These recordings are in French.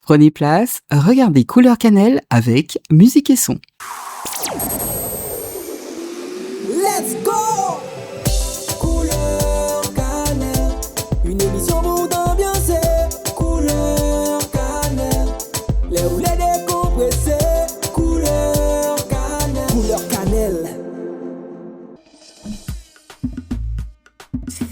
Prenez place, regardez Couleur Cannelle avec musique et son. Let's go! Couleur Cannelle, une émission pour t'ambiancer. Couleur Cannelle, les roulets décompressés. Couleur Cannelle, Couleur Cannelle.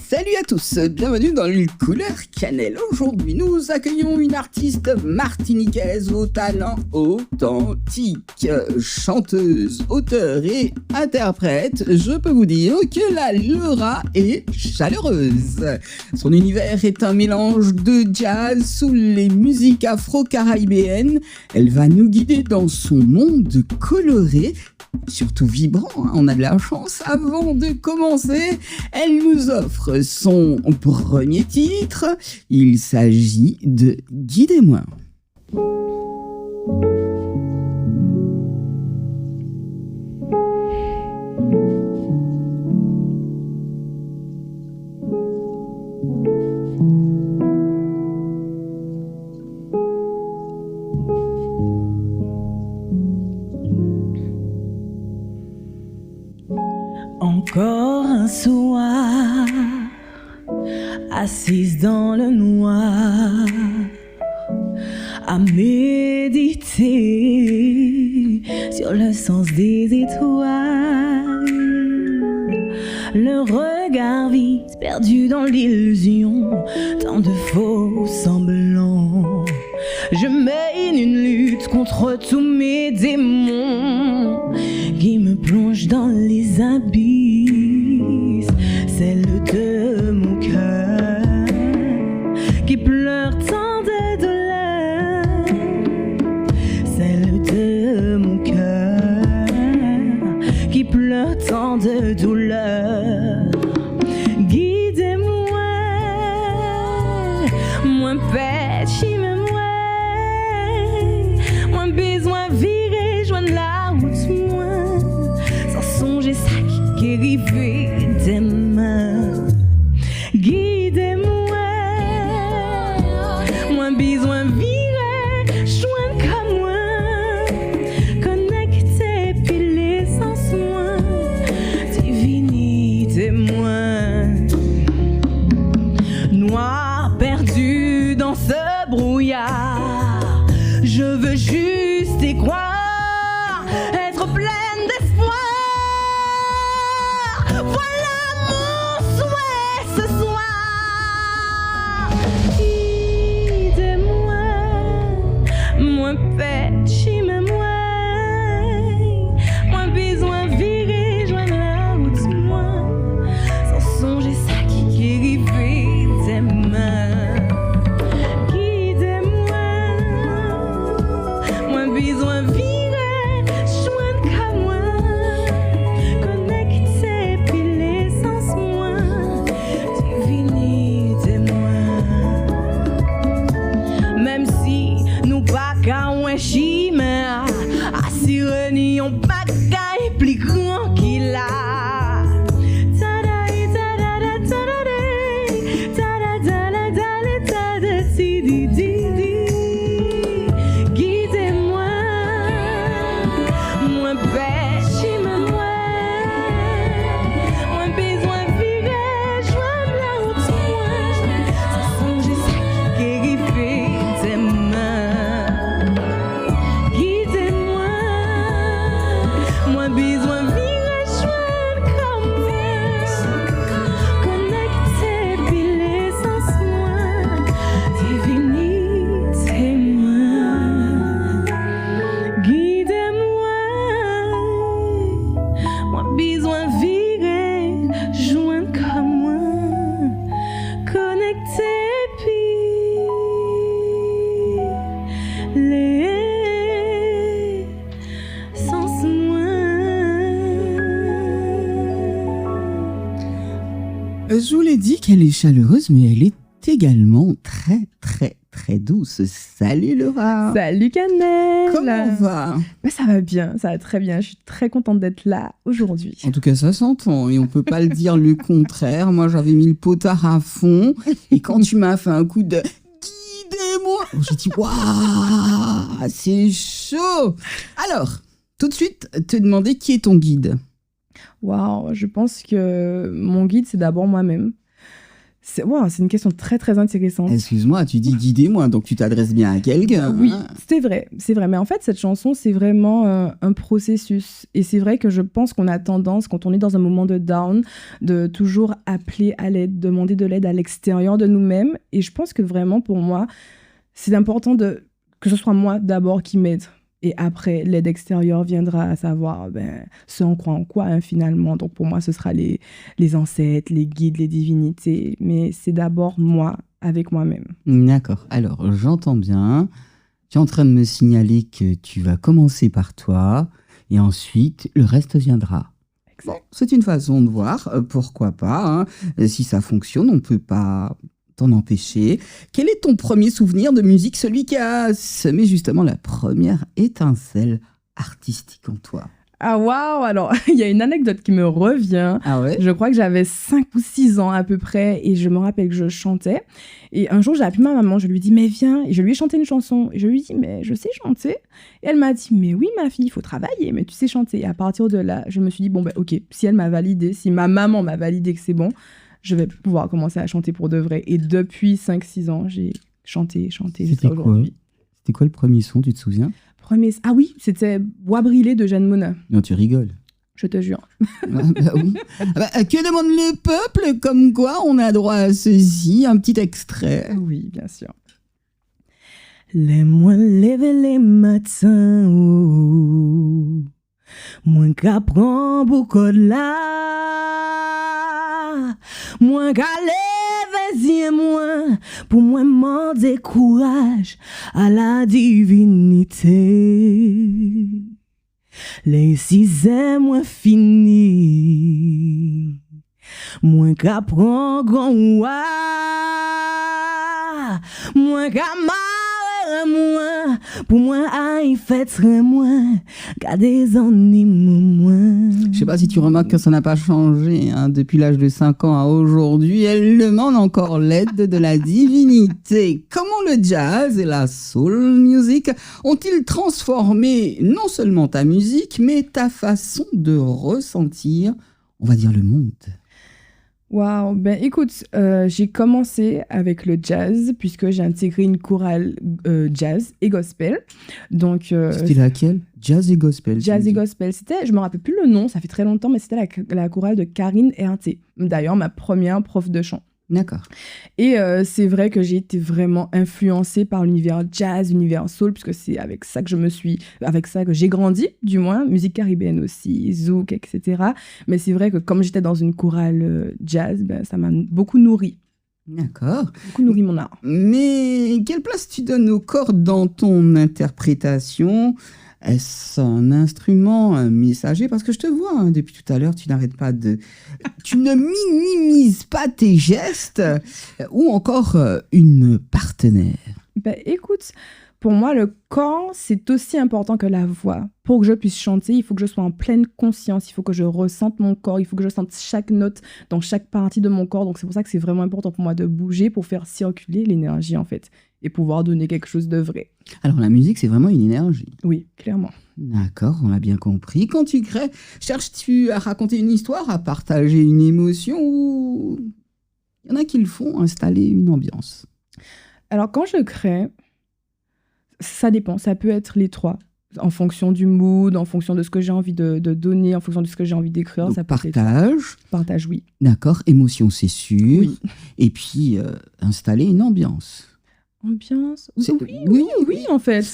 Salut à tous, bienvenue dans le Couleur Cannelle. Aujourd'hui, nous accueillons une artiste martiniquaise au talent authentique. Chanteuse, auteure et interprète, je peux vous dire que la Laura est chaleureuse. Son univers est un mélange de jazz sous les musiques afro-caribéennes. Elle va nous guider dans son monde coloré, surtout vibrant, on a de la chance. Avant de commencer, elle nous offre son premier titre. Il s'agit de Guidez-moi. Encore un soir, assise dans le noir, à méditer sur le sens des étoiles. Le regard vide, perdu dans l'illusion, tant de faux semblants. Je mène une lutte contre tous mes démons qui me plongent dans les abysses. Celle de mon cœur qui pleure tant de douleur. Celle de mon cœur qui pleure tant de douleur. Guidez-moi, moins petit, mais moins besoin virer, joindre la route, moins sans songer ça qui guérit des mains. Guidez-moi, moins besoin virer, joindre comme moi, connecter puis l'essence moi, divinité moi. Noir perdu dans ce brouillard, je veux juste y croire, être pleine d'espoir. Voilà mon souhait ce soir. Guidez-moi, moins petit mais moins besoin virer, joindre la route moi, sans songer ça qui guérit des mains. Guidez-moi, moins besoin virer, joindre qu'à moi, connecter puis l'essence moi, divinité moi. Même si nous pas qu'à un chimère, assuré ni on bagaille plus grand qu'il a. Guidez-moi, moins petit mais moins besoin virer, joindre la route moi, sans songer ça qui guérit des mains. Guidez-moi, moins besoin virer, joindre comme moi, connecter puis l'essence moi, divinité moi. Guidez-moi, moins besoin virer, joindre comme moi, connecter puis l'essence moi. Je vous l'ai dit qu'elle est chaleureuse, mais elle est également très douce. Salut Laura. Salut Cannelle. Comment va? Ça va bien, ça va très bien. Je suis très contente d'être là aujourd'hui. En tout cas, ça s'entend et on peut pas le dire le contraire. Moi, j'avais mis le potard à fond et quand tu m'as fait un coup de guidez-moi. J'ai dit, waouh, c'est chaud. Alors, tout de suite, te demander qui est ton guide. Waouh, je pense que mon guide, c'est d'abord moi-même. C'est une question très, très intéressante. Excuse-moi, tu dis guidez-moi, donc tu t'adresses bien à quelqu'un. Oui, hein. c'est vrai. Mais en fait, cette chanson, c'est vraiment un processus. Et c'est vrai que je pense qu'on a tendance, quand on est dans un moment de down, de toujours appeler à l'aide, demander de l'aide à l'extérieur de nous-mêmes. Et je pense que vraiment, pour moi, c'est important que ce soit moi d'abord qui m'aide. Et après, l'aide extérieure viendra, à savoir ce en croit en quoi, hein, finalement. Donc pour moi, ce sera les ancêtres, les guides, les divinités. Mais c'est d'abord moi, avec moi-même. D'accord. Alors, j'entends bien. Tu es en train de me signaler que tu vas commencer par toi et ensuite, le reste viendra. Exact. Bon, c'est une façon de voir. Pourquoi pas, hein. Si ça fonctionne, on ne peut pas t'en empêcher. Quel est ton premier souvenir de musique, celui qui a semé justement la première étincelle artistique en toi? Ah waouh! Alors, il y a une anecdote qui me revient. Ah ouais? Je crois que j'avais 5 ou 6 ans à peu près et je me rappelle que je chantais. Et un jour, j'ai appelé ma maman, je lui ai dit, mais viens. Et je lui ai chanté une chanson. Et je lui ai dit, mais je sais chanter. Et elle m'a dit, mais oui, ma fille, il faut travailler, mais tu sais chanter. Et à partir de là, je me suis dit, bon, ok, si elle m'a validé, si ma maman m'a validé que c'est bon, je vais pouvoir commencer à chanter pour de vrai. Et depuis 5-6 ans, j'ai chanté jusqu'à aujourd'hui. C'était quoi le premier son, tu te souviens? Ah oui, c'était Bois brûlé de Jeanne Monin. Non, tu rigoles. Je te jure. Ah bah oui. Que demande le peuple? Comme quoi on a droit à ceci, un petit extrait. Oui, bien sûr. Les moins lever les matins, oh, moins qu'apprend beaucoup de là, moins qu'à lever moins, pour moi m'en décourage à la divinité. Les 6 ans moins fini, moins qu'apprend grand ouah, moins qu'à moins, pour moi, il fait très moins, qu'à des animaux moins. Je sais pas si tu remarques que ça n'a pas changé hein, depuis l'âge de 5 ans à aujourd'hui. Elle demande encore l'aide de la divinité. Comment le jazz et la soul music ont-ils transformé non seulement ta musique, mais ta façon de ressentir, on va dire, le monde? Waouh, écoute, j'ai commencé avec le jazz puisque j'ai intégré une chorale jazz et gospel. Donc c'était laquelle? Jazz et gospel. Jazz et gospel. C'était, je me rappelle plus le nom, ça fait très longtemps, mais c'était la chorale de Karine Herté. D'ailleurs, ma première prof de chant. D'accord. Et c'est vrai que j'ai été vraiment influencée par l'univers jazz, l'univers soul, puisque c'est avec ça que j'ai grandi, du moins, musique caribéenne aussi, zouk, etc. Mais c'est vrai que comme j'étais dans une chorale jazz, ça m'a beaucoup nourri. D'accord. Beaucoup nourri mon art. Mais quelle place tu donnes au cordes dans ton interprétation? Est-ce un instrument, un messager? Parce que je te vois, hein, depuis tout à l'heure, tu n'arrêtes pas de... Tu ne minimises pas tes gestes ou encore une partenaire. Écoute, pour moi, le corps, c'est aussi important que la voix. Pour que je puisse chanter, il faut que je sois en pleine conscience, il faut que je ressente mon corps, il faut que je sente chaque note dans chaque partie de mon corps. Donc c'est pour ça que c'est vraiment important pour moi de bouger pour faire circuler l'énergie, en fait, et pouvoir donner quelque chose de vrai. Alors la musique, c'est vraiment une énergie. Oui, clairement. D'accord, on l'a bien compris. Quand tu crées, cherches-tu à raconter une histoire, à partager une émotion ou il y en a qui le font, installer une ambiance? Alors quand je crée, ça dépend, ça peut être les trois. En fonction du mood, en fonction de ce que j'ai envie de donner, en fonction de ce que j'ai envie d'écrire. Donc, ça peut partage. Partage, oui. D'accord, émotion, c'est sûr. Oui. Et puis, installer une ambiance. Ambiance? Oui, en fait.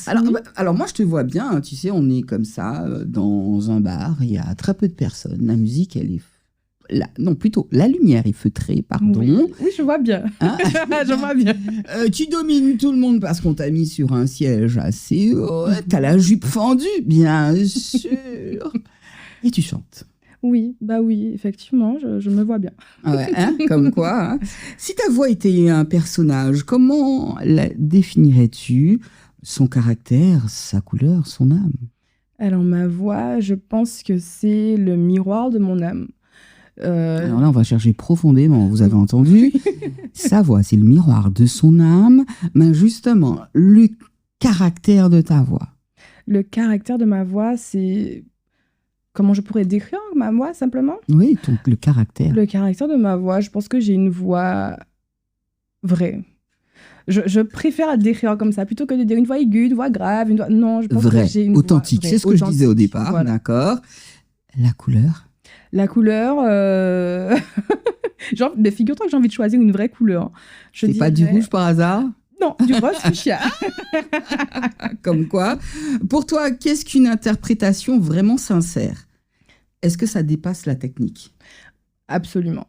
Alors moi, je te vois bien, hein, tu sais, on est comme ça, dans un bar, il y a très peu de personnes. La musique, elle est... la lumière est feutrée, pardon. Oui, je vois bien. Hein? Je vois bien. Tu domines tout le monde parce qu'on t'a mis sur un siège assez haut. T'as la jupe fendue, bien sûr. Et tu chantes. Oui, effectivement, je me vois bien. Ouais, hein, comme quoi. Hein. Si ta voix était un personnage, comment la définirais-tu? Son caractère, sa couleur, son âme? Alors ma voix, je pense que c'est le miroir de mon âme. Alors là, on va chercher profondément, vous avez entendu. Sa voix, c'est le miroir de son âme. Mais justement, le caractère de ta voix. Le caractère de ma voix, c'est... Comment je pourrais décrire ma voix, simplement? Oui, donc le caractère. Le caractère de ma voix, je pense que j'ai une voix vraie. Je préfère la décrire comme ça, plutôt que de dire une voix aiguë, une voix grave, une voix... Non, je pense Vrai, que j'ai une authentique. voix C'est ce que je disais au authentique, départ, voilà. d'accord. La couleur. La couleur... Genre, mais figure-toi que j'ai envie de choisir une vraie couleur. C'est pas du rouge par hasard? Non, du rose fuchsia. Comme quoi. Pour toi, qu'est-ce qu'une interprétation vraiment sincère? Est-ce que ça dépasse la technique? Absolument.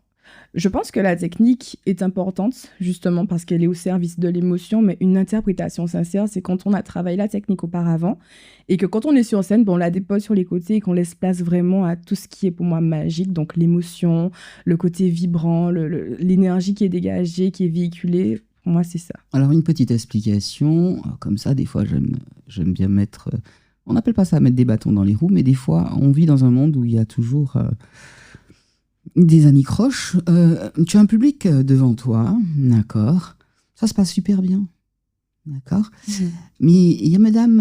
Je pense que la technique est importante, justement parce qu'elle est au service de l'émotion, mais une interprétation sincère, c'est quand on a travaillé la technique auparavant et que quand on est sur scène, on la dépose sur les côtés et qu'on laisse place vraiment à tout ce qui est pour moi magique, donc l'émotion, le côté vibrant, l'énergie qui est dégagée, qui est véhiculée. Pour moi, c'est ça. Alors, une petite explication. Comme ça, des fois, j'aime bien mettre... on n'appelle pas ça mettre des bâtons dans les roues, mais des fois, on vit dans un monde où il y a toujours... des anicroches. Tu as un public devant toi, d'accord. Ça se passe super bien, d'accord. Mais il y a madame...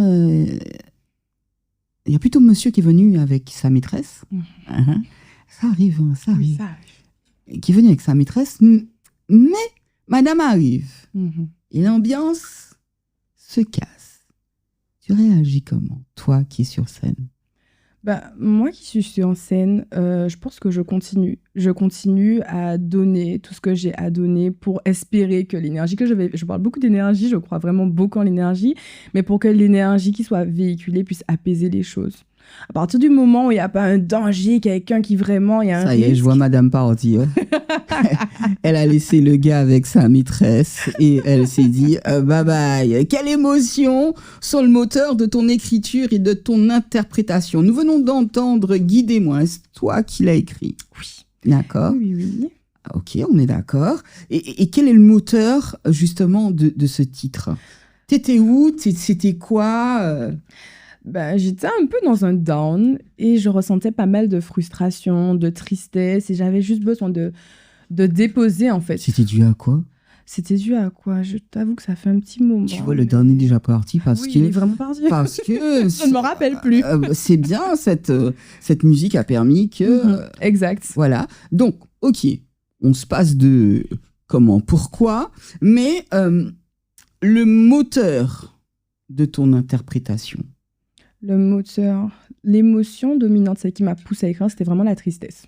il y a plutôt monsieur qui est venu avec sa maîtresse. Ça arrive, hein, ça arrive. Ça arrive. Qui est venu avec sa maîtresse, mais madame arrive. Et l'ambiance se casse. Tu réagis comment, toi qui es sur scène? Bah, moi qui suis sur scène, je pense que je continue. Je continue à donner tout ce que j'ai à donner pour espérer que l'énergie que je parle beaucoup d'énergie, je crois vraiment beaucoup en l'énergie, mais pour que l'énergie qui soit véhiculée puisse apaiser les choses. À partir du moment où il n'y a pas un danger, quelqu'un qui vraiment... Y a un Ça y est, risque, je vois madame partir. Elle a laissé le gars avec sa maîtresse et elle s'est dit bye bye. Quelle émotion sont le moteur de ton écriture et de ton interprétation. Nous venons d'entendre Guidez-moi. C'est toi qui l'as écrit? Oui. D'accord. Oui. Ok, on est d'accord. Et quel est le moteur justement de ce titre? T'étais où? C'était quoi? Ben, j'étais un peu dans un down et je ressentais pas mal de frustration, de tristesse et j'avais juste besoin de déposer en fait. C'était dû à quoi? C'était dû à quoi? Je t'avoue que ça fait un petit moment. Tu vois, le dernier est déjà parti parce Oui, que... il est vraiment parti. Parce que... Je ne me rappelle plus. C'est bien, cette musique a permis que... Exact. Voilà. Donc, ok, on se passe de comment, pourquoi, mais le moteur de ton interprétation. Le moteur, l'émotion dominante, celle qui m'a poussée à écrire, c'était vraiment la tristesse.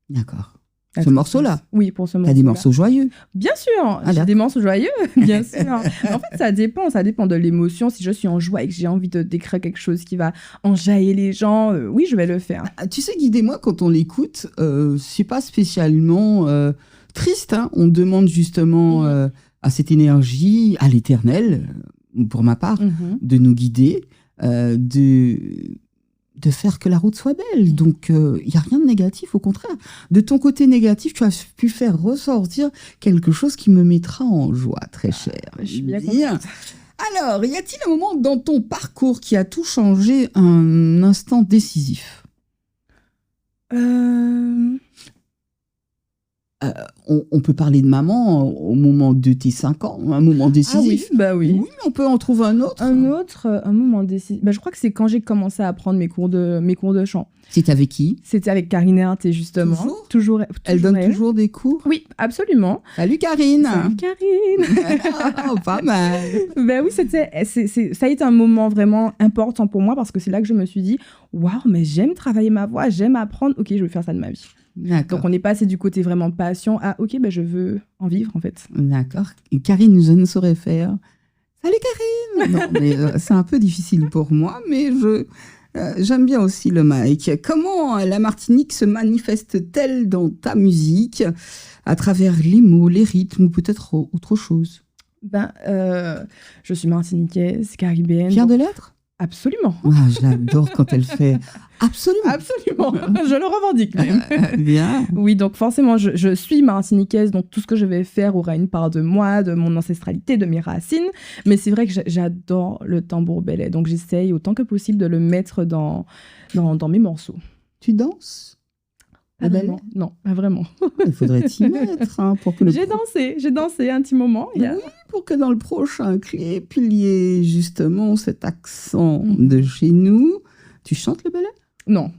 D'accord. La Ce tristesse. morceau-là? Oui, pour ce morceau. T'as des morceaux joyeux? Bien sûr, j'ai d'accord. des morceaux joyeux, bien sûr. En fait, ça dépend de l'émotion. Si je suis en joie et que j'ai envie de décrire quelque chose qui va enjailler les gens, oui, je vais le faire. Tu sais, Guidez-moi, quand on l'écoute, c'est pas spécialement triste. Hein. On demande justement à cette énergie, à l'éternel, pour ma part, de nous guider, de faire que la route soit belle. Donc, il n'y a rien de négatif, au contraire. De ton côté négatif, tu as pu faire ressortir quelque chose qui me mettra en joie, très cher. Je suis bien contente. Alors, y a-t-il un moment dans ton parcours qui a tout changé, un instant décisif? On peut parler de maman au moment de tes 5 ans, un moment décisif. Ah oui, bah oui. Oui, mais on peut en trouver un autre. Un moment décisif. Bah, je crois que c'est quand j'ai commencé à prendre mes cours de chant. C'était avec qui? C'était avec Karine Herté, justement. Toujours Elle donne toujours des cours? Oui, absolument. Salut Karine. Salut Karine. Oh, pas mal. Ben oui, ça a été un moment vraiment important pour moi parce que c'est là que je me suis dit, waouh, mais j'aime travailler ma voix, j'aime apprendre, ok, je veux faire ça de ma vie. D'accord. Donc on est passé du côté vraiment passion à, ok, ben je veux en vivre en fait. D'accord. Et Karine, je ne saurais faire. Salut Karine. Non, mais c'est un peu difficile pour moi, mais j'aime bien aussi le mic. Comment la Martinique se manifeste-t-elle dans ta musique à travers les mots, les rythmes ou peut-être autre chose? Je suis martiniquaise, caribéenne. Fière de l'être? Absolument. Ah, je l'adore quand elle fait absolument. Absolument. Je le revendique même. Bien. Oui, donc forcément, je suis martiniquaise, donc tout ce que je vais faire aura une part de moi, de mon ancestralité, de mes racines. Mais c'est vrai que j'adore le tambour belé, donc j'essaye autant que possible de le mettre dans mes morceaux. Tu danses? Pas Le ballet? vraiment. Non, pas vraiment. Il faudrait t'y mettre hein, pour que le J'ai dansé un petit moment. Oui, pour que dans le prochain clip, il y ait justement cet accent de chez nous. Tu chantes le ballet? Non.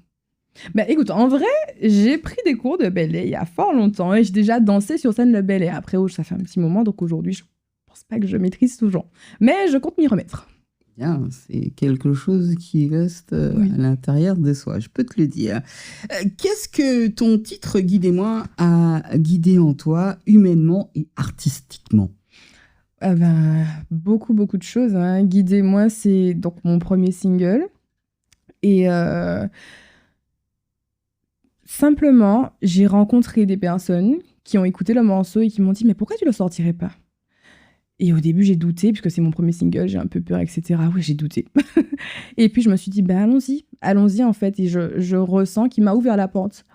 Bah écoute, en vrai, j'ai pris des cours de ballet il y a fort longtemps et j'ai déjà dansé sur scène le ballet. Après, ça fait un petit moment, donc aujourd'hui, je pense pas que je maîtrise toujours. Mais je compte m'y remettre. Bien, c'est quelque chose qui reste Oui. à l'intérieur de soi, je peux te le dire. Qu'est-ce que ton titre Guidez-moi a guidé en toi, humainement et artistiquement? Beaucoup de choses. Hein. Guidez-moi, c'est donc mon premier single. Et simplement, j'ai rencontré des personnes qui ont écouté le morceau et qui m'ont dit « Mais pourquoi tu le sortirais pas ?» Et au début, j'ai douté, puisque c'est mon premier single, j'ai un peu peur, etc. Oui, j'ai douté. Et puis, je me suis dit, allons-y, en fait. Et je ressens qu'il m'a ouvert la porte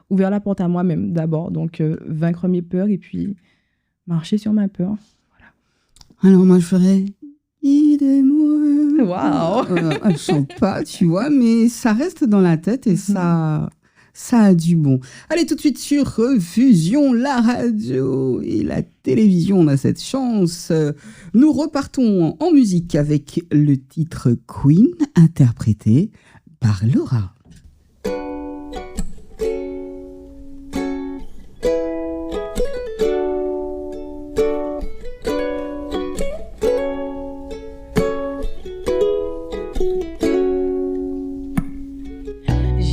à moi-même, d'abord. Donc, vaincre mes peurs et puis marcher sur ma peur. Alors, moi, je ferais Guidez-moi. Waouh. Elle chante pas, tu vois, mais ça reste dans la tête et ça a du bon. Allez, tout de suite sur Fusion, la radio et la télévision. On a cette chance. Nous repartons en musique avec le titre Queen, interprété par Laura.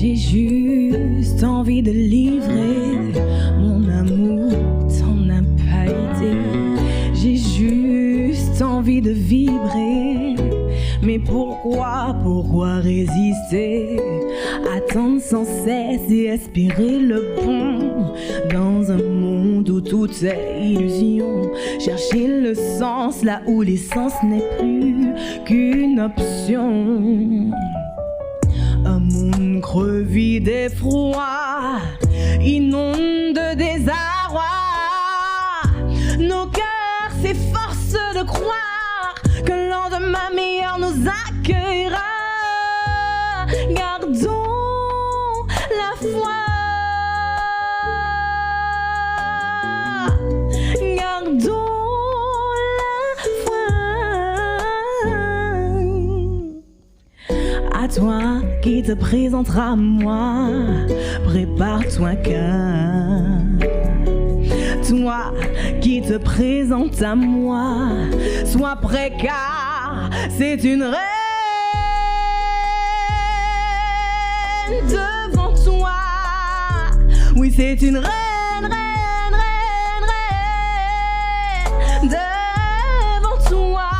J'ai juste envie de livrer mon amour, t'en as pas idée. J'ai juste envie de vibrer. Mais pourquoi résister? Attendre sans cesse et espérer le bon. Dans un monde où tout est illusion. Chercher le sens là où l'essence n'est plus qu'une option. Un monde creux, vide et froid, inonde de désarroi. Nos cœurs s'efforcent de croire que le lendemain meilleur nous accueillera. Gardons la foi. Gardons à toi qui te présentera à moi, prépare-toi car toi qui te présente à moi, sois prêt car c'est une reine devant toi. Oui, c'est une reine, devant toi.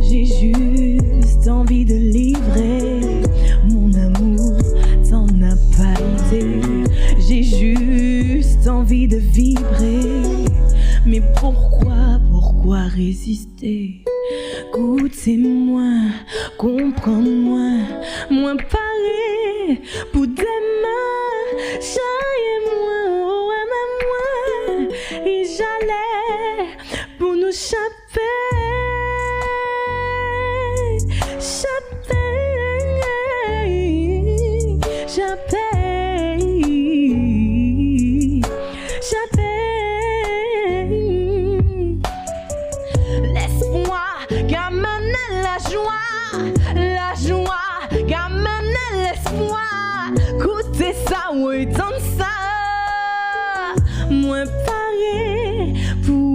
J'ai juste envie de livrer mon amour, t'en as pas idée. J'ai juste envie de vibrer. Mais pourquoi résister? Goûtez-moi, comprends-moi, moins parler pour demain. Chaille-moi, oh, aime-moi, et j'allais pour nous chapper. L'espoir qui amène la joie qui amène l'espoir. Goûtez ça, oui, donne ça. Moins paré pour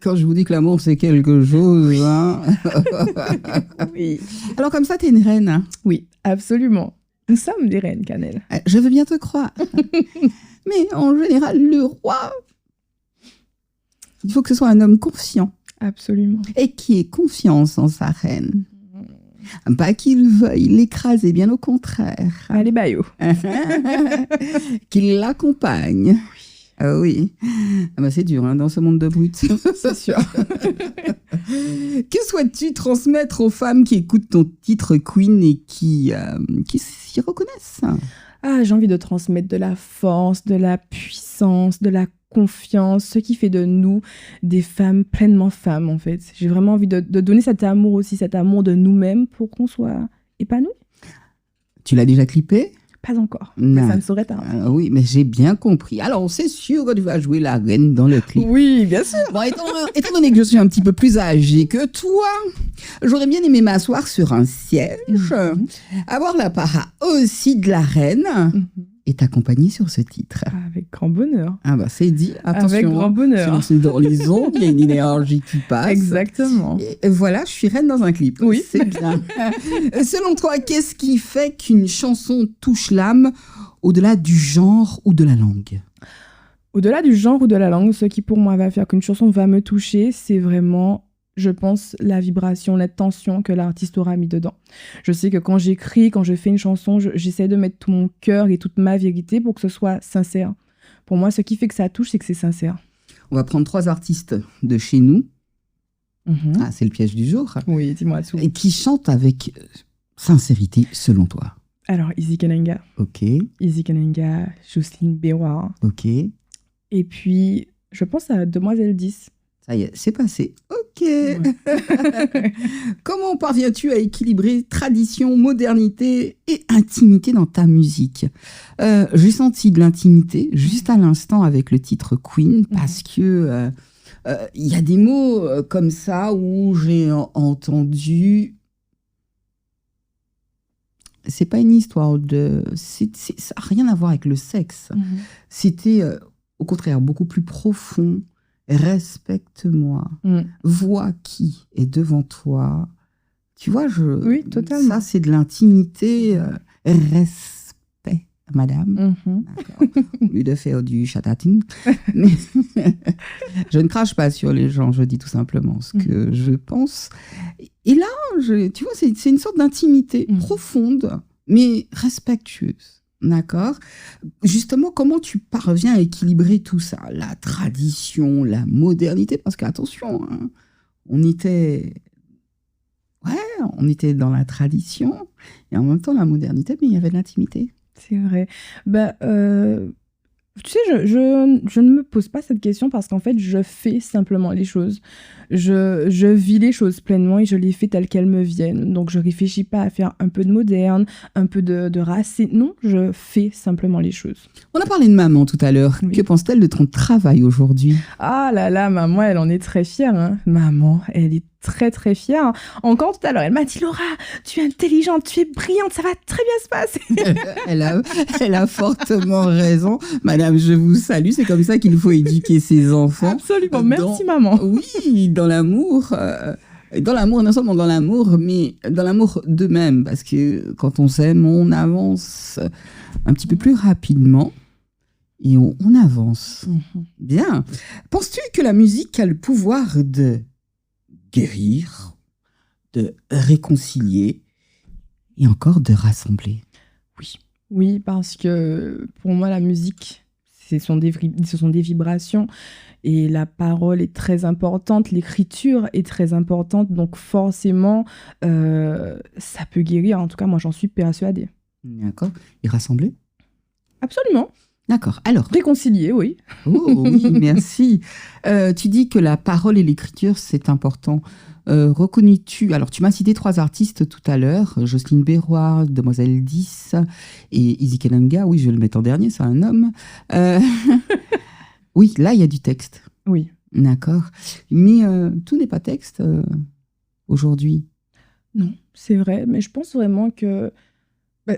Quand je vous dis que l'amour, c'est quelque chose, hein. Oui. Alors comme ça, t'es une reine, hein. Oui, absolument. Nous sommes des reines, Cannelle. Je veux bien te croire. Mais en général, le roi, il faut que ce soit un homme confiant. Absolument. Et qui ait confiance en sa reine. Pas qu'il veuille l'écraser, bien au contraire. Allez, bayo. Qu'il l'accompagne. Ah oui. Ah bah c'est dur hein, dans ce monde de brutes. C'est sûr. Que souhaites-tu transmettre aux femmes qui écoutent ton titre Queen et qui s'y reconnaissent? Ah, j'ai envie de transmettre de la force, de la puissance, de la confiance, ce qui fait de nous des femmes pleinement femmes, en fait. J'ai vraiment envie de donner cet amour aussi, cet amour de nous-mêmes pour qu'on soit épanouis. Tu l'as déjà clippé? Pas encore, Non. mais ça ne saurait tarder. Oui, mais j'ai bien compris. Alors, c'est sûr que tu vas jouer la reine dans le clip. Oui, bien sûr. Bon, étant donné que je suis un petit peu plus âgée que toi, j'aurais bien aimé m'asseoir sur un siège, avoir la para aussi de la reine et t'accompagner sur ce titre. Avec grand bonheur. Ah bah c'est dit, attention. Avec grand bonheur. C'est dans les ondes, il y a une énergie qui passe. Exactement. Et voilà, je suis reine dans un clip. Oui. C'est bien. Selon toi, qu'est-ce qui fait qu'une chanson touche l'âme au-delà du genre ou de la langue? Au-delà du genre ou de la langue, ce qui pour moi va faire qu'une chanson va me toucher, c'est vraiment, je pense, la vibration, la tension que l'artiste aura mis dedans. Je sais que quand j'écris, quand je fais une chanson, j'essaie de mettre tout mon cœur et toute ma vérité pour que ce soit sincère. Pour moi, ce qui fait que ça touche, c'est que c'est sincère. On va prendre 3 artistes de chez nous. Ah, c'est le piège du jour. Oui, dis-moi tout. Et qui chantent avec sincérité, selon toi. Alors, Izzy Kenenga. Ok, Izzy Kenenga, Jocelyne Béroir. ok. Et puis, je pense à Demoiselle 10. Ça y est, c'est passé. Ok. Ouais. Comment parviens-tu à équilibrer tradition, modernité et intimité dans ta musique? J'ai senti de l'intimité juste à l'instant avec le titre Queen parce que il y a des mots comme ça où j'ai entendu. C'est pas une histoire de. Ça n'a rien à voir avec le sexe. C'était au contraire beaucoup plus profond. Respecte-moi. Vois qui est devant toi. Tu vois, Oui, totalement. ça, c'est de l'intimité. Respect, madame. D'accord. Au lieu de faire du chatatin. Mais je ne crache pas sur les gens, je dis tout simplement ce que je pense. Et là, tu vois, c'est une sorte d'intimité profonde, mais respectueuse. D'accord. Justement, comment tu parviens à équilibrer tout ça? La tradition, la modernité, parce qu'attention, hein, on était dans la tradition et en même temps la modernité, mais il y avait de l'intimité. C'est vrai. Tu sais, je ne me pose pas cette question parce qu'en fait, je fais simplement les choses. Je vis les choses pleinement et je les fais telles qu'elles me viennent. Donc, je ne réfléchis pas à faire un peu de moderne, un peu de racine. Non, je fais simplement les choses. On a parlé de maman tout à l'heure. Oui. Que pense-t-elle de ton travail aujourd'hui? Ah là là, maman, elle en est très fière. Hein. Maman, elle est très très fière. Encore tout à l'heure, elle m'a dit « Laura, tu es intelligente, tu es brillante, ça va très bien se passer. » Elle a fortement raison. Madame, je vous salue. C'est comme ça qu'il faut éduquer ses enfants. Absolument, merci maman. Oui, dans l'amour. Dans l'amour, non seulement dans l'amour, mais dans l'amour d'eux-mêmes. Parce que quand on s'aime, on avance un petit peu plus rapidement. Et on avance. Bien. Penses-tu que la musique a le pouvoir de guérir, de réconcilier et encore de rassembler? Oui, parce que pour moi, la musique, ce sont des vibrations et la parole est très importante, l'écriture est très importante, donc forcément, ça peut guérir. En tout cas, moi, j'en suis persuadée. D'accord. Et rassembler? Absolument. D'accord. Alors. Réconcilier, oui. Oh oui, merci. Tu dis que la parole et l'écriture, c'est important. Reconnais-tu... Alors, tu m'as cité 3 artistes tout à l'heure. Jocelyne Béroir, Demoiselle 10 et Izzy Kenenga. Oui, je vais le mettre en dernier, c'est un homme. Oui, là, il y a du texte. Oui. D'accord. Mais tout n'est pas texte aujourd'hui. Non, c'est vrai. Mais je pense vraiment que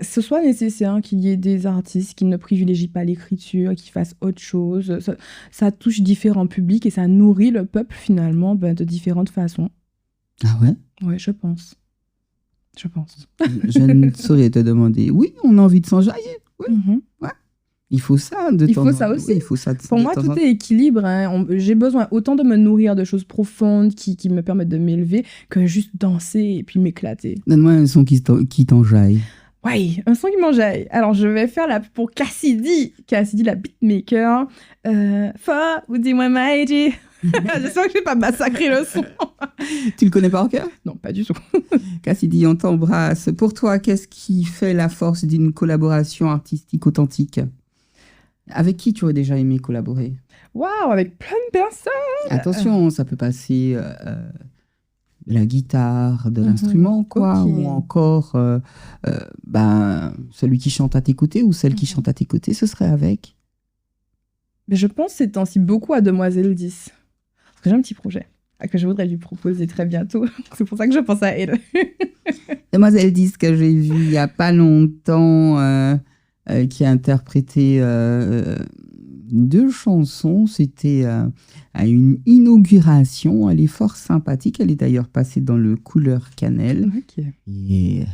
ce soit nécessaire qu'il y ait des artistes qui ne privilégient pas l'écriture, qui fassent autre chose. Ça touche différents publics et ça nourrit le peuple finalement de différentes façons. Ah ouais? Ouais, je pense. je pense. Je ne saurais te demander. Oui, on a envie de s'enjailler. Oui. Il faut ça de Il temps faut en ça temps. aussi. Oui, il faut ça de Pour moi, temps en tout temps. est équilibre. Hein. J'ai besoin autant de me nourrir de choses profondes qui me permettent de m'élever que juste danser et puis m'éclater. Donne-moi un son qui t'enjaille. Ouais, un son qui m'enjaille. Alors, je vais faire la pour Cassidy. Cassidy, la beatmaker. Fa, ou dis-moi, Maïdi. J'espère que je vais pas massacrer le son. Tu le connais pas en cœur? Non, pas du tout. Cassidy, on t'embrasse. Pour toi, qu'est-ce qui fait la force d'une collaboration artistique authentique? Avec qui tu aurais déjà aimé collaborer? Waouh, avec plein de personnes. Attention, ça peut passer de la guitare, de l'instrument, quoi, ok. ou encore celui qui chante à tes côtés ou celle qui chante à tes côtés, ce serait avec. Mais je pense ces temps-ci beaucoup à Demoiselle 10. Parce que j'ai un petit projet que je voudrais lui proposer très bientôt. C'est pour ça que je pense à elle. Demoiselle 10 que j'ai vu il n'y a pas longtemps, qui a interprété 2 chansons. C'était à une inauguration. Elle est fort sympathique. Elle est d'ailleurs passée dans le Couleur Cannelle. Ok. Et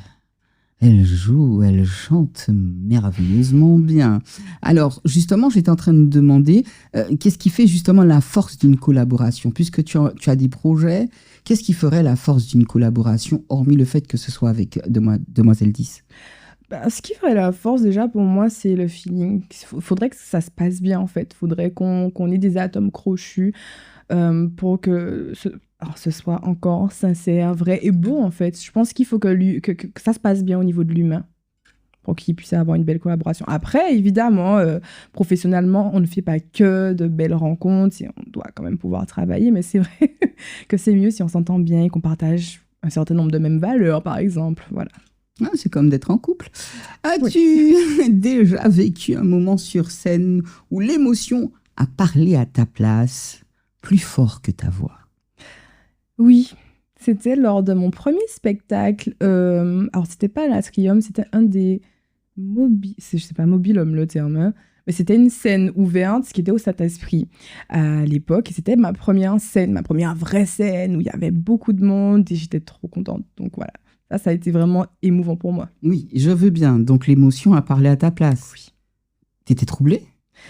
elle joue, elle chante merveilleusement bien. Alors, justement, j'étais en train de me demander qu'est-ce qui fait justement la force d'une collaboration? Puisque tu as des projets, qu'est-ce qui ferait la force d'une collaboration, hormis le fait que ce soit avec Demoiselle 10? Ce qui ferait la force, déjà, pour moi, c'est le feeling. Il faudrait que ça se passe bien, en fait. Il faudrait qu'on ait des atomes crochus pour que ce soit encore sincère, vrai et beau, en fait. Je pense qu'il faut que ça se passe bien au niveau de l'humain pour qu'il puisse avoir une belle collaboration. Après, évidemment, professionnellement, on ne fait pas que de belles rencontres. On doit quand même pouvoir travailler, mais c'est vrai que c'est mieux si on s'entend bien et qu'on partage un certain nombre de mêmes valeurs, par exemple. Voilà. Ah, c'est comme d'être en couple. As-tu déjà vécu un moment sur scène où l'émotion a parlé à ta place plus fort que ta voix? Oui, c'était lors de mon premier spectacle. Alors, c'était pas l'Atrium, c'était un des je sais pas, mobil-homme le terme, hein, mais c'était une scène ouverte qui était au Saint-Esprit à l'époque. Et c'était ma première scène, ma première vraie scène où il y avait beaucoup de monde et j'étais trop contente. Donc voilà, ça a été vraiment émouvant pour moi. Oui, je veux bien. Donc l'émotion a parlé à ta place. Oui. T'étais troublée?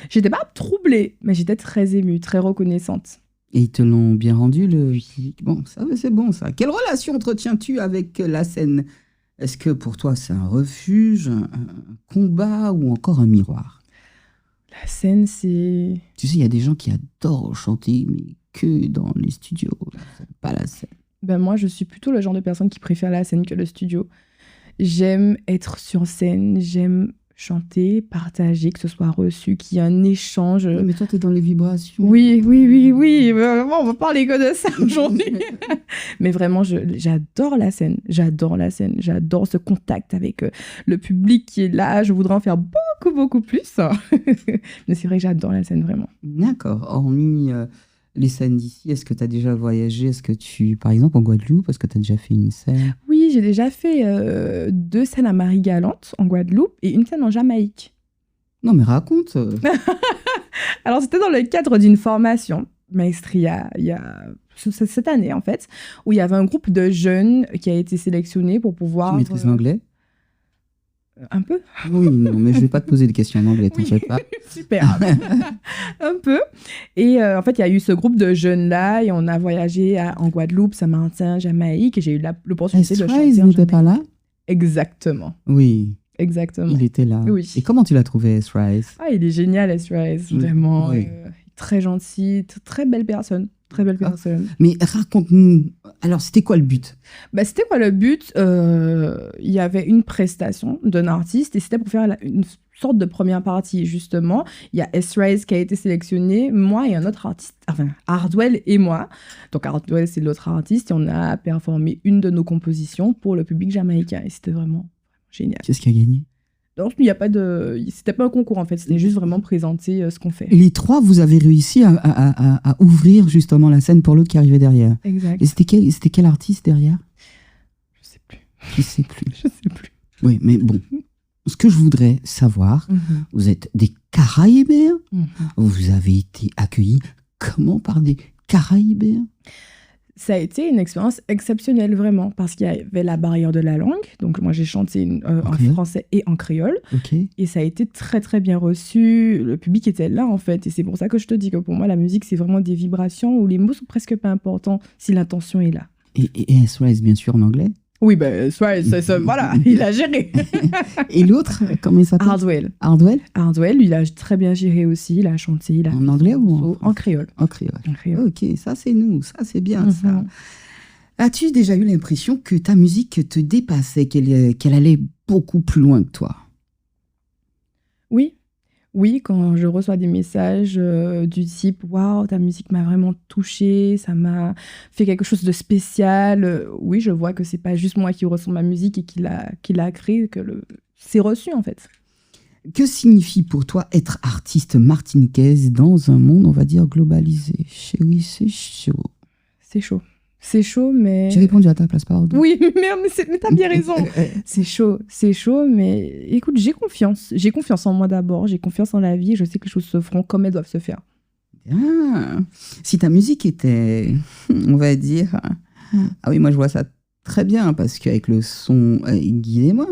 J'étais pas troublée, mais j'étais très émue, très reconnaissante. Et ils te l'ont bien rendu, le public? Bon, ça, c'est bon, ça. Quelle relation entretiens-tu avec la scène? Est-ce que pour toi, c'est un refuge, un combat ou encore un miroir? La scène, c'est... Tu sais, il y a des gens qui adorent chanter, mais que dans les studios, pas la scène. Ben moi, je suis plutôt le genre de personne qui préfère la scène que le studio. J'aime être sur scène, j'aime chanter, partager, que ce soit reçu, qu'il y ait un échange. Mais toi, t'es dans les vibrations. Oui. Vraiment, on va parler que de ça aujourd'hui. Mais vraiment, j'adore la scène. J'adore ce contact avec le public qui est là. Je voudrais en faire beaucoup plus. Mais c'est vrai que j'adore la scène, vraiment. D'accord. Hormis les scènes d'ici, est-ce que tu as déjà voyagé? Est-ce que par exemple, en Guadeloupe, est-ce que tu as déjà fait une scène? Oui, j'ai déjà fait 2 scènes à Marie-Galante, en Guadeloupe, et une scène en Jamaïque. Non, mais raconte. Alors, c'était dans le cadre d'une formation Maestria, il y a cette année, en fait, où il y avait un groupe de jeunes qui a été sélectionné pour pouvoir... Tu maîtrises l'anglais? Un peu. Oui, non, mais je vais pas te poser des questions en anglais, Oui. t'inquiète pas. Super. Un peu. Et en fait, il y a eu ce groupe de jeunes-là et on a voyagé en Guadeloupe, Saint-Martin, Jamaïque, et j'ai eu l'opportunité de chanter en n'était pas Jamaïque. là? Exactement. Oui, Exactement. il était là. Oui. Et comment tu l'as trouvé, S-Rise? Ah, il est génial, S-Rise, vraiment. Oui. Très gentil, très belle personne. Très belle personne. Mais raconte-nous, alors c'était quoi le but? C'était quoi le but? Il y avait une prestation d'un artiste et c'était pour faire une sorte de première partie, justement. Il y a S-Rise qui a été sélectionné, moi et un autre artiste, enfin Hardwell et moi. Donc Hardwell, c'est l'autre artiste et on a performé une de nos compositions pour le public jamaïcain et c'était vraiment génial. Qu'est-ce qui a gagné? Donc il n'y a pas de... C'était pas un concours en fait, c'était juste vraiment présenter ce qu'on fait. Les 3, vous avez réussi à ouvrir justement la scène pour l'autre qui arrivait derrière. Exact. Et c'était quel artiste derrière? Je sais plus. Je sais plus. Je sais plus. Oui, mais bon. Ce que je voudrais savoir, vous êtes des Caraïbéens. Vous avez été accueillis comment par des Caraïbéens? Ça a été une expérience exceptionnelle, vraiment, parce qu'il y avait la barrière de la langue. Donc, moi, j'ai chanté en français et en créole. Ok. Et ça a été très, très bien reçu. Le public était là, en fait. Et c'est pour ça que je te dis que pour moi, la musique, c'est vraiment des vibrations où les mots sont presque pas importants si l'intention est là. Et SOS, bien sûr, en anglais. Oui, ben, voilà, il a géré. Et l'autre, comment il s'appelle? Hardwell. Hardwell, Il a très bien géré aussi. Il a chanté. en anglais ou en créole. En créole. Ok, ça c'est nous, ça c'est bien ça. As-tu déjà eu l'impression que ta musique te dépassait, qu'elle allait beaucoup plus loin que toi? Oui, quand je reçois des messages du type « Waouh, ta musique m'a vraiment touchée, ça m'a fait quelque chose de spécial. Oui, je vois que c'est pas juste moi qui ressens ma musique et qui l'a créée, c'est reçu en fait. Que signifie pour toi être artiste martiniquaise dans un monde, on va dire, globalisé? Chérie, c'est chaud. C'est chaud. C'est chaud, mais... J'ai répondu à ta place, pardon. Oui, mais t'as bien raison. C'est chaud, mais écoute, j'ai confiance. J'ai confiance en moi d'abord, j'ai confiance en la vie, je sais que les choses se feront comme elles doivent se faire. Bien. Si ta musique était, on va dire... Ah oui, moi je vois ça très bien, parce qu'avec le son, guidez-moi,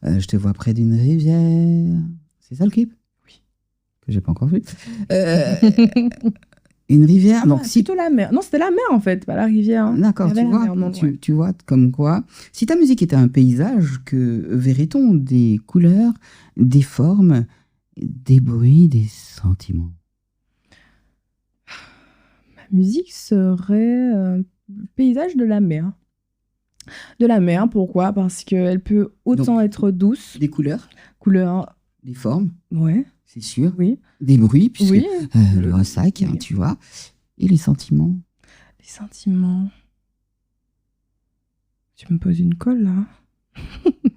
je te vois près d'une rivière. C'est ça le clip? Oui. Que j'ai pas encore vu. Une rivière, donc si plutôt la mer. Non, c'était la mer en fait, pas la rivière. D'accord, tu vois comme quoi. Si ta musique était un paysage, que verrait-on? Des couleurs, des formes, des bruits, des sentiments? Ma musique serait un paysage de la mer. De la mer, pourquoi? Parce qu'elle peut autant être douce. Des couleurs, des formes. Ouais. C'est sûr. Oui. Des bruits, puisque oui. Le ressac, oui. Tu vois. Et les sentiments. Les sentiments. Tu me poses une colle, là.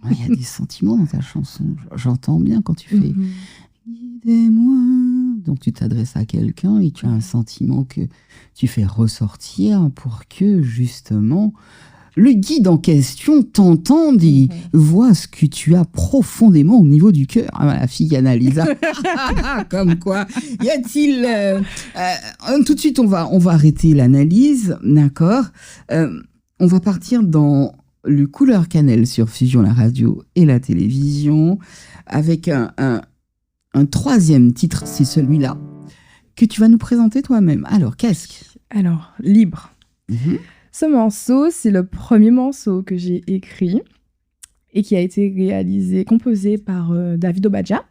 Il y a des sentiments dans ta chanson. J'entends bien quand tu fais Guidez-moi. Donc tu t'adresses à quelqu'un et tu as un sentiment que tu fais ressortir pour que, justement, le guide en question t'entende et voit ce que tu as profondément au niveau du cœur. Ah, la fille Annalisa. Comme quoi. Y a-t-il... tout de suite, on va arrêter l'analyse, d'accord? On va partir dans le couleur cannelle sur Fusion, la radio et la télévision, avec un troisième titre, c'est celui-là, que tu vas nous présenter toi-même. Alors, qu'est-ce? Alors, Libre. Ce morceau, c'est le premier morceau que j'ai écrit et qui a été composé par David Obadja.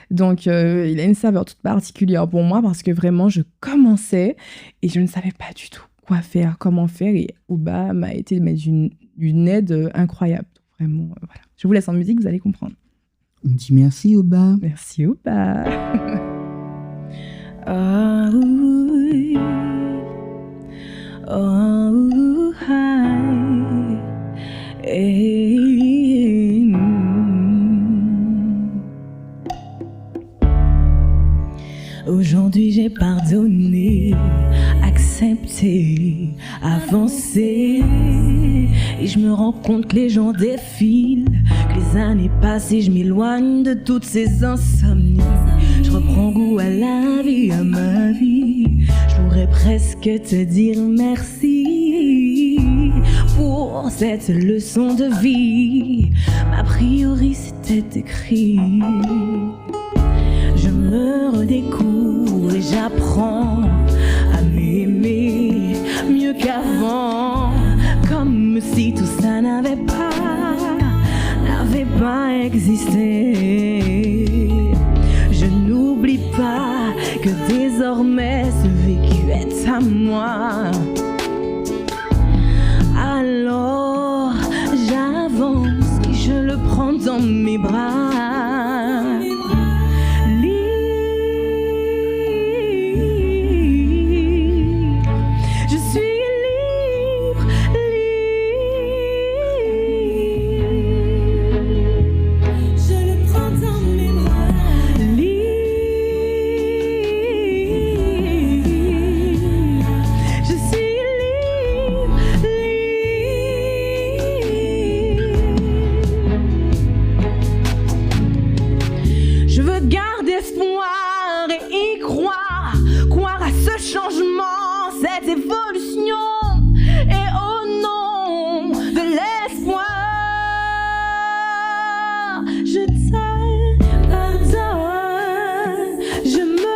Donc, il a une saveur toute particulière pour moi parce que vraiment, je commençais et je ne savais pas du tout quoi faire, comment faire. Et Oba m'a été d'une aide incroyable. Vraiment, voilà. Je vous laisse en musique, vous allez comprendre. On dit merci, Oba. Merci, Oba. Ah, oui. Oh, hi. Hey. Aujourd'hui j'ai pardonné, accepté, avancé. Et je me rends compte que les gens défilent, que les années passent et je m'éloigne de toutes ces insomnies. Je reprends goût à la vie, à ma vie. Je pourrais presque te dire merci pour cette leçon de vie. A priori c'était écrit. Je me redécouvre et j'apprends à m'aimer mieux qu'avant, comme si tout ça n'avait pas existé. Je n'oublie pas que désormais ce vécu est à moi. Alors j'avance et je le prends dans mes bras. je te pardonne, je me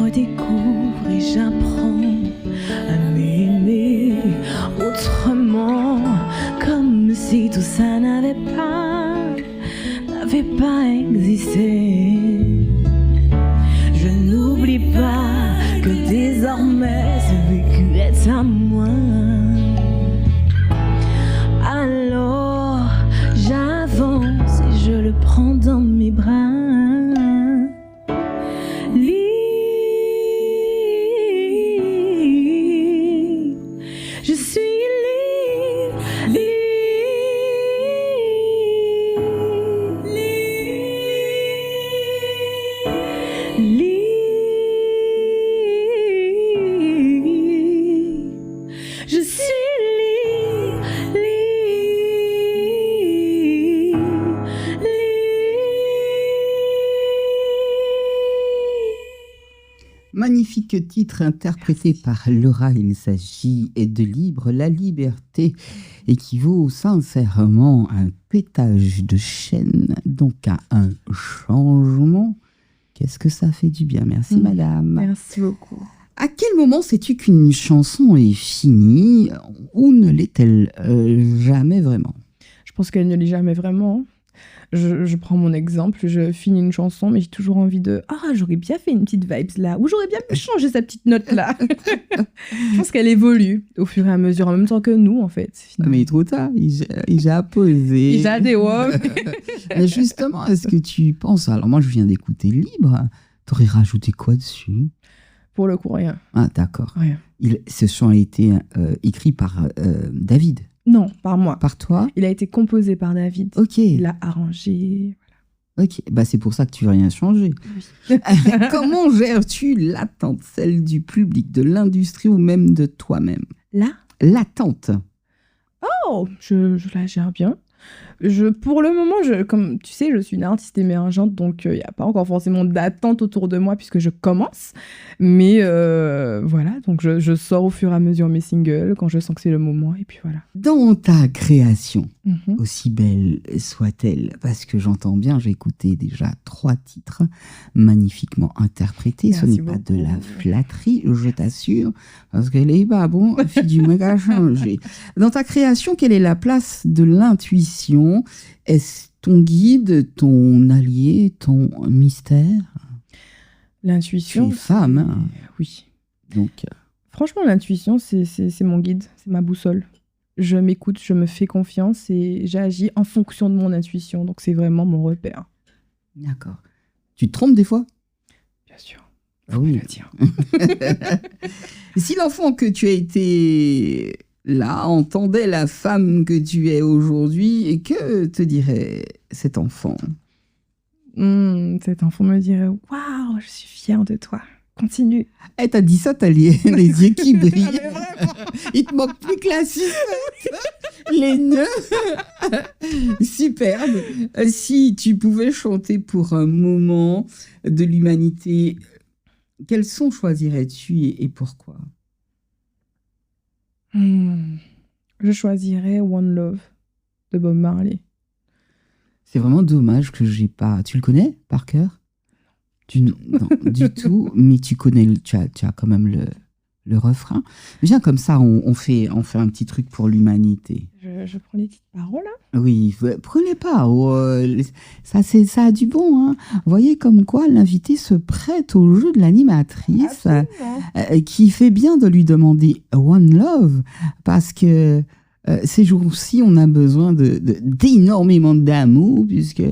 redécouvre et j'apprends à m'aimer autrement, comme si tout ça n'avait pas existé. Je n'oublie pas que désormais ce vécu est à moi. Alors j'avance et je le prends dans mes bras. Je suis libre, je suis libre. Magnifique titre interprété par Laura. Il s'agit de Libre. La liberté équivaut sincèrement à un pétage de chaîne, donc à un changement. Qu'est-ce que ça fait du bien. Merci madame. Merci beaucoup. À quel moment sais-tu qu'une chanson est finie ou ne l'est-elle jamais vraiment? Je pense qu'elle ne l'est jamais vraiment. Je prends mon exemple, je finis une chanson, mais j'ai toujours envie de « Ah, j'aurais bien fait une petite vibes là » ou « J'aurais bien pu changer sa petite note là ». Je pense qu'elle évolue au fur et à mesure, en même temps que nous, en fait. Finalement. Mais trop tard, il a posé. Il a des wops. Mais justement, est-ce que tu penses... Alors moi, je viens d'écouter Libre. T'aurais rajouté quoi dessus? Pour le coup, rien. Ah, d'accord. Rien. Ce chant a été écrit par David. Non, par moi. Par toi? Il a été composé par David. Ok. Il l'a arrangé. Voilà. Ok, bah, c'est pour ça que tu veux rien changer. Oui. Comment gères-tu l'attente, celle du public, de l'industrie ou même de toi-même? Là? L'attente. Oh, je la gère bien. Pour le moment, comme tu sais, je suis une artiste émergente, donc il n'y a pas encore forcément d'attente autour de moi puisque je commence. Mais voilà, donc je sors au fur et à mesure mes singles quand je sens que c'est le moment, et puis voilà. Dans ta création, aussi belle soit-elle, parce que j'entends bien, j'ai écouté déjà 3 titres magnifiquement interprétés. Merci Ce n'est beaucoup. pas de la flatterie, je t'assure, parce qu'elle est pas bon, fille du méga changé. Dans ta création, quelle est la place de l'intuition? Est-ce ton guide, ton allié, ton mystère? L'intuition. Tu es femme, hein. Oui. Donc, franchement, l'intuition, c'est mon guide, c'est ma boussole. Je m'écoute, je me fais confiance et j'agis en fonction de mon intuition. Donc, c'est vraiment mon repère. d'accord. Tu te trompes des fois? Bien sûr. Ah Faut oui. le dire. Si l'enfant que tu as été là entendait la femme que tu es aujourd'hui, et que te dirait cet enfant? Cet enfant me dirait « Waouh, je suis fière de toi. Continue. » Eh, t'as dit ça, t'as les yeux qui brillent. Ah, mais vraiment. Il te manque plus que la sucette. Les nœuds. Superbe. Si tu pouvais chanter pour un moment de l'humanité, quel son choisirais-tu et pourquoi? Je choisirais One Love de Bob Marley. C'est vraiment dommage que j'ai pas... Tu le connais par cœur? Non, du tout, mais tu connais, tu as quand même le refrain. Viens, comme ça, on fait un petit truc pour l'humanité. Je prends les petites paroles. Hein. Oui, prenez pas. Ça a du bon. Hein. Vous voyez comme quoi l'invité se prête au jeu de l'animatrice, qui fait bien de lui demander One Love, parce que ces jours-ci, on a besoin d'énormément d'amour, puisque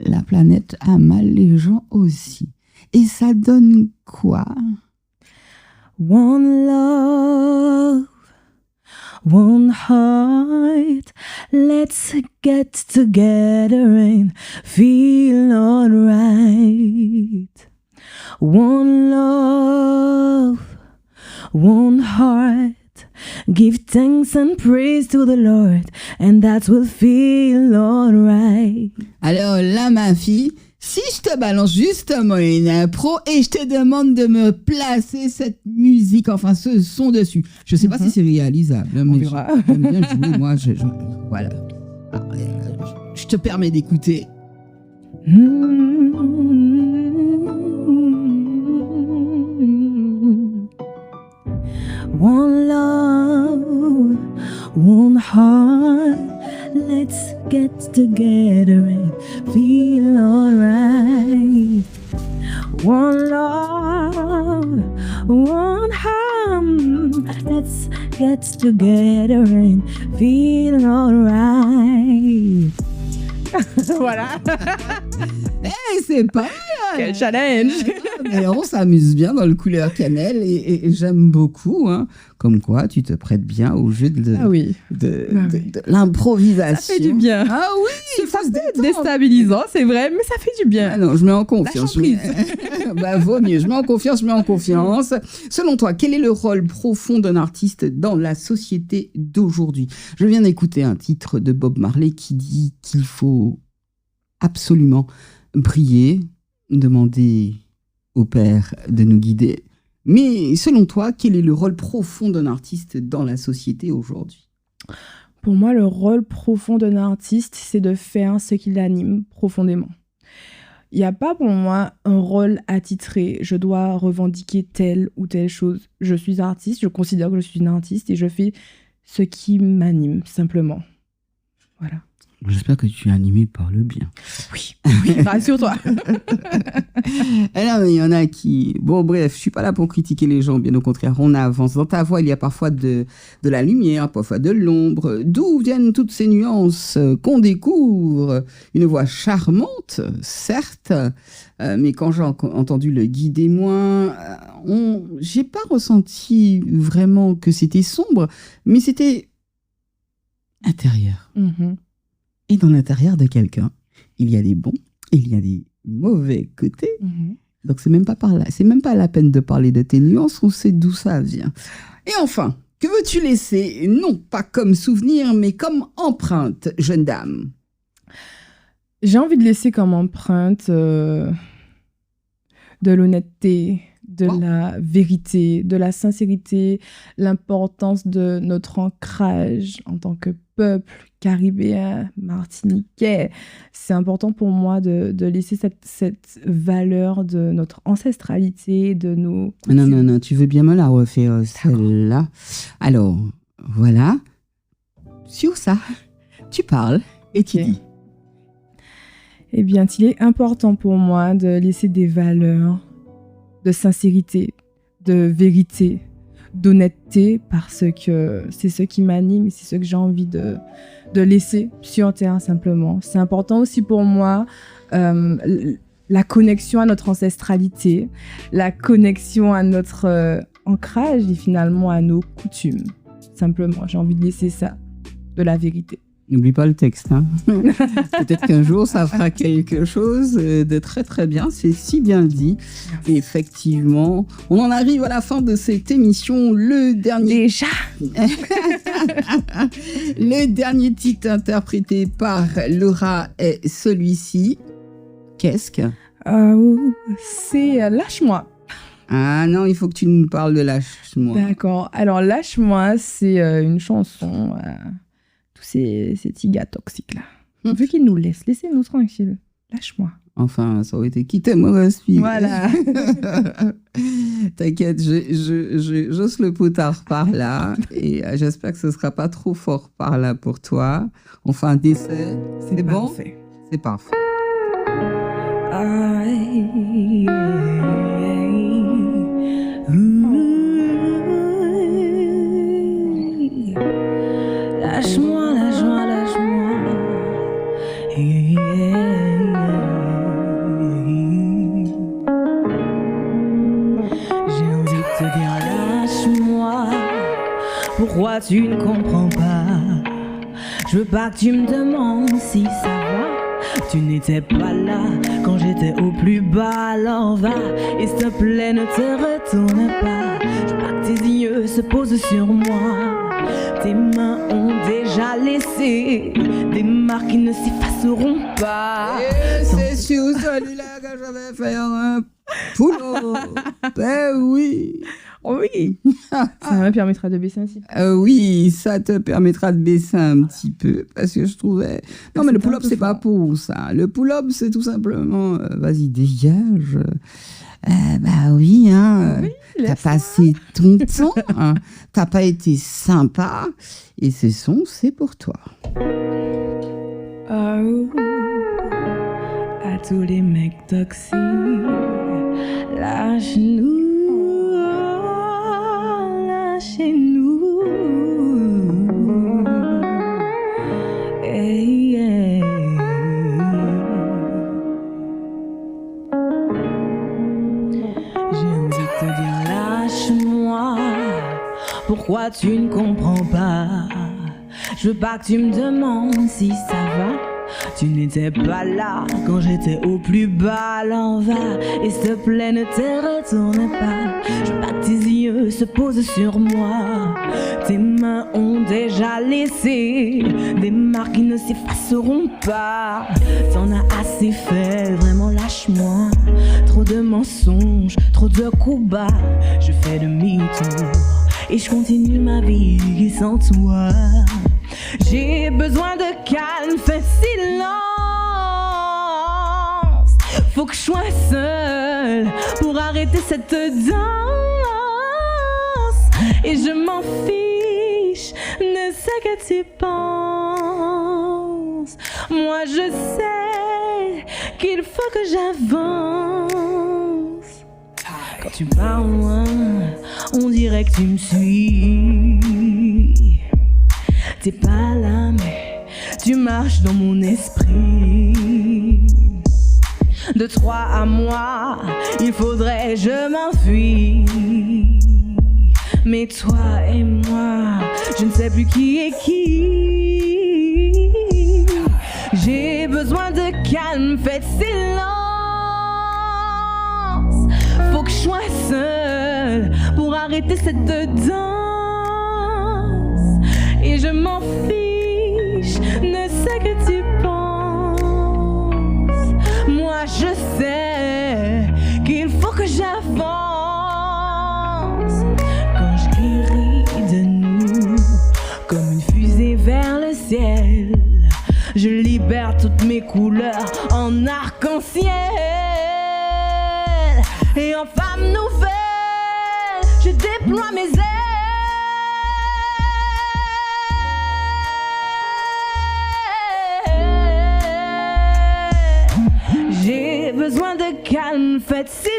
la planète a mal, les gens aussi. Et ça donne quoi? One love, one heart, let's get together and feel alright. One love, one heart, give thanks and praise to the Lord, and that will feel alright. Alors là, ma fille, si je te balance justement une impro et je te demande de me placer cette musique, enfin ce son dessus, je sais pas si c'est réalisable, mais verra. j'aime bien jouer, moi, voilà. Alors, je te permets d'écouter. One love, one heart, let's get together and feel alright. One love, one heart, let's get together and feel alright. Voilà. C'est pas mal. Quel challenge. Mais on s'amuse bien dans le couleur cannelle et j'aime beaucoup. Hein. Comme quoi, tu te prêtes bien au jeu de l'improvisation. Ça fait du bien. Ah oui, C'est pas déstabilisant, c'est vrai, mais ça fait du bien. Ah non, je mets en confiance. La Vaut mieux. Je mets en confiance. Selon toi, quel est le rôle profond d'un artiste dans la société d'aujourd'hui? Je viens d'écouter un titre de Bob Marley qui dit qu'il faut absolument prier, demander au Père de nous guider. Mais selon toi, quel est le rôle profond d'un artiste dans la société aujourd'hui? Pour moi, le rôle profond d'un artiste, c'est de faire ce qui l'anime profondément. Il n'y a pas pour moi un rôle attitré. Je dois revendiquer telle ou telle chose. Je suis artiste, je considère que je suis une artiste et je fais ce qui m'anime, simplement. Voilà. J'espère que tu es animé par le bien. Oui, rassure-toi. Alors, mais il y en a qui... Bon, bref, je suis pas là pour critiquer les gens, bien au contraire, on avance. Dans ta voix, il y a parfois de la lumière, parfois de l'ombre. D'où viennent toutes ces nuances qu'on découvre? Une voix charmante, certes, mais quand j'ai entendu le Guidez-moi, j'ai pas ressenti vraiment que c'était sombre, mais c'était intérieur. Mm-hmm. Et dans l'intérieur de quelqu'un, il y a des bons et il y a des mauvais côtés. Mm-hmm. Donc, c'est même pas la peine de parler de tes nuances, on sait d'où ça vient. Et enfin, que veux-tu laisser, non pas comme souvenir, mais comme empreinte, jeune dame? J'ai envie de laisser comme empreinte de l'honnêteté, de la vérité, de la sincérité, l'importance de notre ancrage en tant que peuple caribéen, martiniquais. C'est important pour moi de laisser cette valeur de notre ancestralité, de nos... Non, tu veux bien me la refaire, celle-là. Alors, voilà. Sur ça, tu parles et tu dis. Eh bien, il est important pour moi de laisser des valeurs de sincérité, de vérité, d'honnêteté, parce que c'est ce qui m'anime et c'est ce que j'ai envie de laisser sur Terre, simplement. C'est important aussi pour moi la connexion à notre ancestralité, la connexion à notre ancrage et finalement à nos coutumes. Simplement, j'ai envie de laisser ça, de la vérité. N'oublie pas le texte. Hein. Peut-être qu'un jour, ça fera quelque chose de très, très bien. C'est si bien dit. Et effectivement, on en arrive à la fin de cette émission. Le dernier... Déjà Le dernier titre interprété par Laura est celui-ci. Qu'est-ce que... c'est Lâche-moi. Ah non, il faut que tu nous parles de Lâche-moi. D'accord. Alors, Lâche-moi, c'est une chanson... ces petits gars toxiques-là. Vu qu'ils nous laissent, laissez-nous tranquilles. Lâche-moi. Enfin, ça aurait été qui t'aimerait suivre. Voilà. T'inquiète, j'ose le potard par là. Et j'espère que ce ne sera pas trop fort par là pour toi. On fait un dessert. C'est bon? Parfait. C'est parfait. Lâche-moi, lâche-moi, lâche-moi. Yeah. Pourquoi tu ne comprends pas? Je veux pas que tu me demandes si ça va. Tu n'étais pas là quand j'étais au plus bas, alors va. Et s'il te plaît, ne te retourne pas. Je veux pas que tes yeux se posent sur moi. Tes mains ont déjà laissé des marques qui ne s'effaceront pas. Et c'est sur celui-là que je vais faire un boulot. Ben oui. Oui. Ça me permettra de baisser un petit peu. Oui, ça te permettra de baisser un petit peu parce que je trouvais. Non, mais le pull-up, c'est pas pour ça. Le pull-up, c'est tout simplement. Vas-y, dégage. Bah oui, hein. Oui, t'as passé ton temps. Hein, t'as pas été sympa. Et ce son, c'est pour toi. Oh, à tous les mecs toxiques, lâche-nous. Chez nous, hey, hey. J'ai envie de te dire lâche-moi. Pourquoi tu ne comprends pas? Je veux pas que tu me demandes si ça va. Tu n'étais pas là quand j'étais au plus bas, alors va. Et s'il te plaît, ne te retourne pas. Je veux pas que tes yeux se posent sur moi. Tes mains ont déjà laissé des marques qui ne s'effaceront pas. T'en as assez fait, vraiment lâche-moi. Trop de mensonges, trop de coups bas. Je fais demi-tour et je continue ma vie sans toi. J'ai besoin de calme, fais silence. Faut que je sois seule pour arrêter cette danse. Et je m'en fiche de ce que tu penses. Moi je sais qu'il faut que j'avance. Quand tu parles loin, on dirait que tu me suis. T'es pas là mais tu marches dans mon esprit. De toi à moi, il faudrait je m'enfuis. Mais toi et moi, je ne sais plus qui est qui. J'ai besoin de calme, faites silence. Faut que je sois seule pour arrêter cette danse. Et je m'en fiche de ce que tu penses. Moi je sais qu'il faut que j'avance. Quand je guéris de nous comme une fusée vers le ciel, je libère toutes mes couleurs en arc-en-ciel. Et en femme nouvelle, je déploie mes ailes. J'ai besoin de calme, faites silence.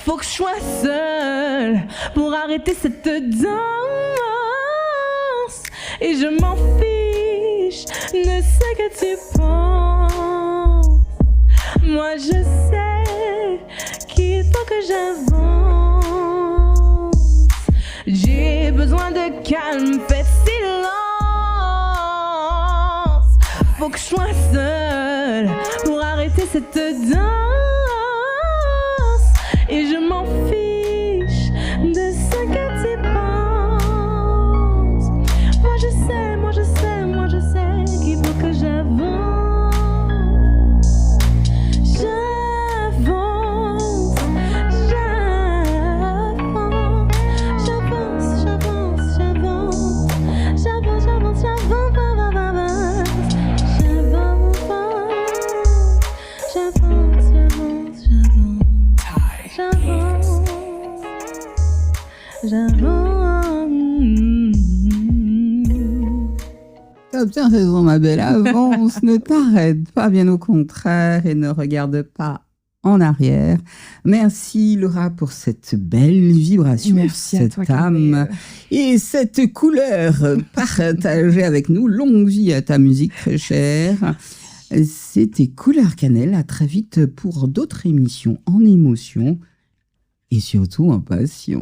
Faut que je sois seule pour arrêter cette danse. Et je m'en fiche de ce que tu penses. Moi je sais qu'il faut que j'avance. J'ai besoin de calme, faites silence. Faut que je sois seule pour arrêter cette danse. Et je m'en fiche de ce que tu penses. Moi je sais, moi je sais, moi je sais qu'il faut que j'avance. J'avance, j'avance, j'avance, j'avance, j'avance, j'avance, j'avance, j'avance. T'as bien raison, ma belle. Avance, ne t'arrête pas, bien au contraire, et ne regarde pas en arrière. Merci, Laura, pour cette belle vibration, Merci à cette toi, âme et cette couleur partagée avec nous. Longue vie à ta musique, très chère. C'était Couleur Cannelle. À très vite pour d'autres émissions en émotion. et surtout impatient.